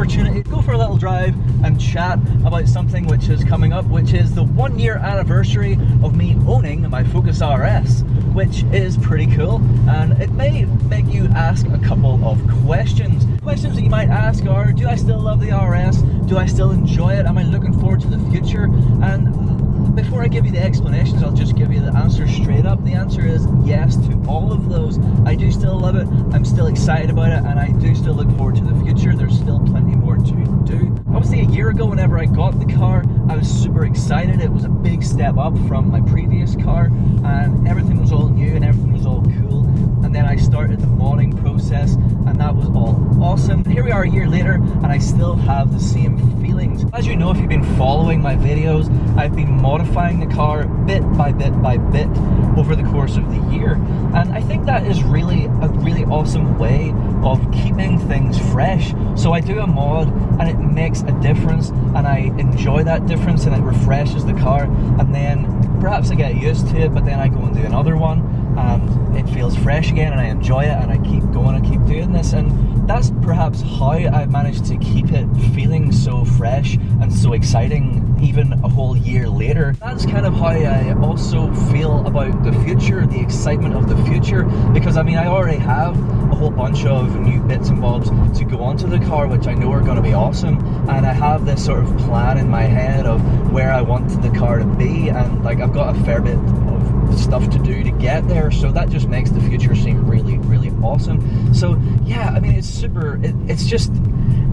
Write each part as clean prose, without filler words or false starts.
opportunity to go for a little drive and chat about something which is coming up, which is the 1-year anniversary of me owning my Focus RS, which is pretty cool, and it may make you ask a couple of questions. Questions that you might ask are, do I still love the RS? Do I still enjoy it? Am I looking forward to the future? And before I give you the explanations, I'll just give you the answer straight up. The answer is yes to all of those. I do still love it, I'm still excited about it, and I do still look forward to the future. There's still plenty more to do. Obviously, a year ago, whenever I got the car, I was super excited. It was a big step up from my previous car, and everything was all new and everything was all cool. And then I started the modding process, and that was all awesome. Here we are a year later, and I still have the same feelings. As you know, if you've been following my videos, I've been modifying the car bit by bit by bit over the course of the year, and I think that is really a really awesome way of keeping things fresh. So I do a mod, and it makes a difference, and I enjoy that difference, and it refreshes the car, and then perhaps I get used to it, but then I go and do another one, and it feels fresh again, and I enjoy it, and I keep going and keep doing this. And that's perhaps how I've managed to keep it feeling so fresh and so exciting even a whole year later. That's kind of how I also feel about the future, the excitement of the future, because I mean, I already have a whole bunch of new bits and bobs to go onto the car, which I know are going to be awesome, and I have this sort of plan in my head of where I want the car to be, and like I've got a fair bit of stuff to do to get there, so that just makes the future seem really, really awesome. So yeah, I mean, it's super, it's just,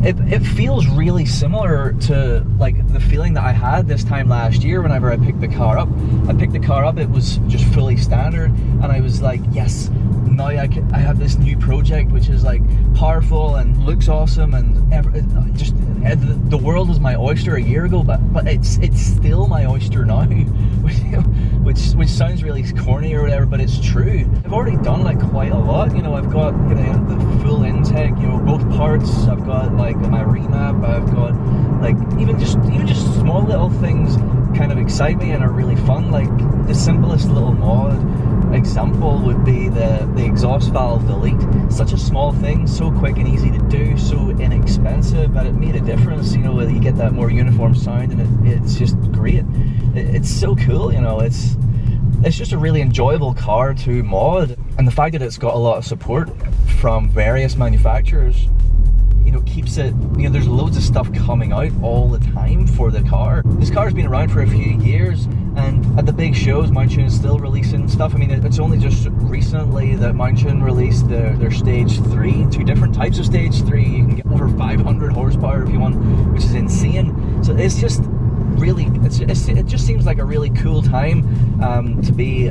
it feels really similar to like the feeling that I had this time last year whenever I picked the car up. I picked the car up, it was just fully standard, and I was like, yes, now I have this new project which is like powerful and looks awesome, and the world was my oyster a year ago, but it's still my oyster now, which sounds really corny or whatever, but it's true. I've already done like quite a lot, you know. I've got, you know, the full intake, you know, both parts. I've got like my remap. I've got like even just small little things kind of excite me and are really fun. Like the simplest little mod example would be the exhaust valve delete. Such a small thing, so quick and easy to do, so inexpensive, but it made a difference. You know, you get that more uniform sound, and it's just great. It's so cool, you know. It's just a really enjoyable car to mod, and the fact that it's got a lot of support from various manufacturers, you know, keeps it, you know, there's loads of stuff coming out all the time for the car. This car's been around for a few years, and at the big shows, Mountune is still releasing stuff. I mean, it's only just recently that Mountune released their Stage 3, 2 different types of Stage 3. You can get over 500 horsepower if you want, which is insane. So it's just really, it just seems like a really cool time to be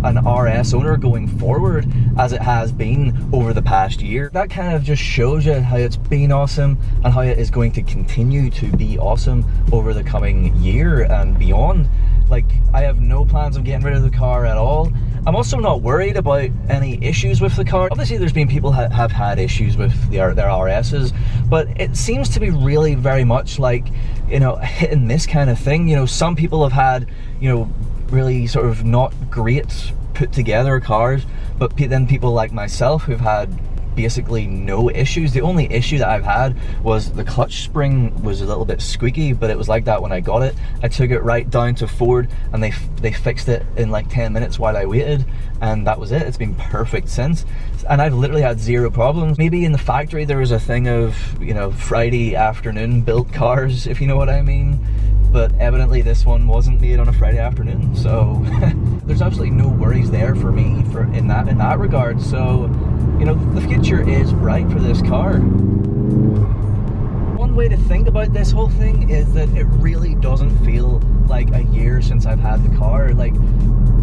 an RS owner going forward, as it has been over the past year. That kind of just shows you how it's been awesome and how it is going to continue to be awesome over the coming year and beyond. Like, I have no plans of getting rid of the car at all. I'm also not worried about any issues with the car. Obviously, there's been people that have had issues with their RSs, but it seems to be really very much like, you know, a hit and miss kind of thing. You know, some people have had, you know, really sort of not great put together cars, but then people like myself who've had basically no issues. The only issue that I've had was the clutch spring was a little bit squeaky, but it was like that when I got it. I took it right down to Ford, and they fixed it in like 10 minutes while I waited, and that was it. It's been perfect since, and I've literally had zero problems. Maybe in the factory there was a thing of, you know, Friday afternoon built cars, if you know what I mean, but evidently this one wasn't made on a Friday afternoon, so there's absolutely no worries there for me in that regard. So, you know, the future is bright for this car. One way to think about this whole thing is that it really doesn't feel like a year since I've had the car. Like,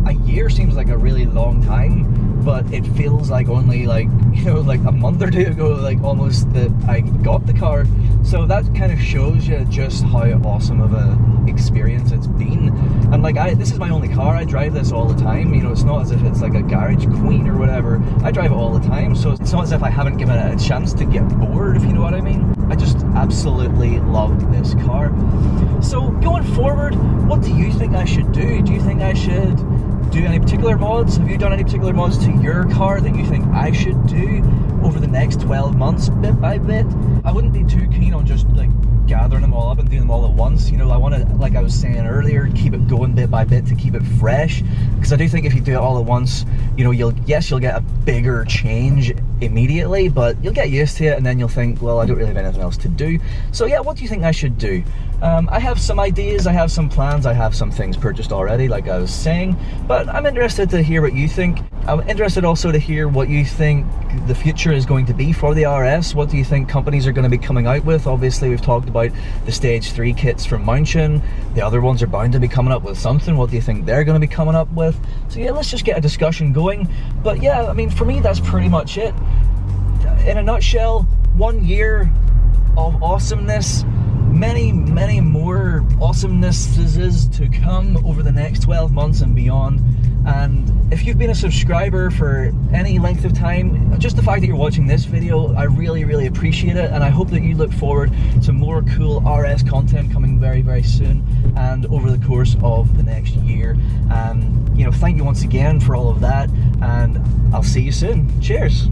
a year seems like a really long time, but it feels like only like, you know, like a month or two ago, like almost, that I got the car. So that kind of shows you just how awesome of a experience it's been. And like, this is my only car. I drive this all the time. You know, it's not as if it's like a garage queen or whatever. I drive it all the time, so it's not as if I haven't given it a chance to get bored, if you know what I mean. I just absolutely loved this car. So going forward, what do you think I should do? Do you think I should do any particular mods? Have you done any particular mods to your car that you think I should do over the next 12 months, bit by bit? I wouldn't be too keen on just like gathering them all up and doing them all at once. You know, I want to, like I was saying earlier, keep it going bit by bit to keep it fresh, because I do think if you do it all at once, you know, you'll get a bigger change immediately, but you'll get used to it and then you'll think, well, I don't really have anything else to do. So yeah, what do you think I should do? I have some ideas, I have some plans, I have some things purchased already, like I was saying, but I'm interested to hear what you think. I'm interested also to hear what you think the future is going to be for the RS. What do you think companies are going to be coming out with? Obviously, we've talked about the Stage 3 kits from Mountain. The other ones are bound to be coming up with something. What do you think they're going to be coming up with? So yeah, let's just get a discussion going. But yeah, I mean, for me, that's pretty much it. In a nutshell, 1 year of awesomeness, many more awesomenesses to come over the next 12 months and beyond. And if you've been a subscriber for any length of time, just the fact that you're watching this video, I really appreciate it, and I hope that you look forward to more cool RS content coming very soon and over the course of the next year. And you know, thank you once again for all of that, and I'll see you soon. Cheers.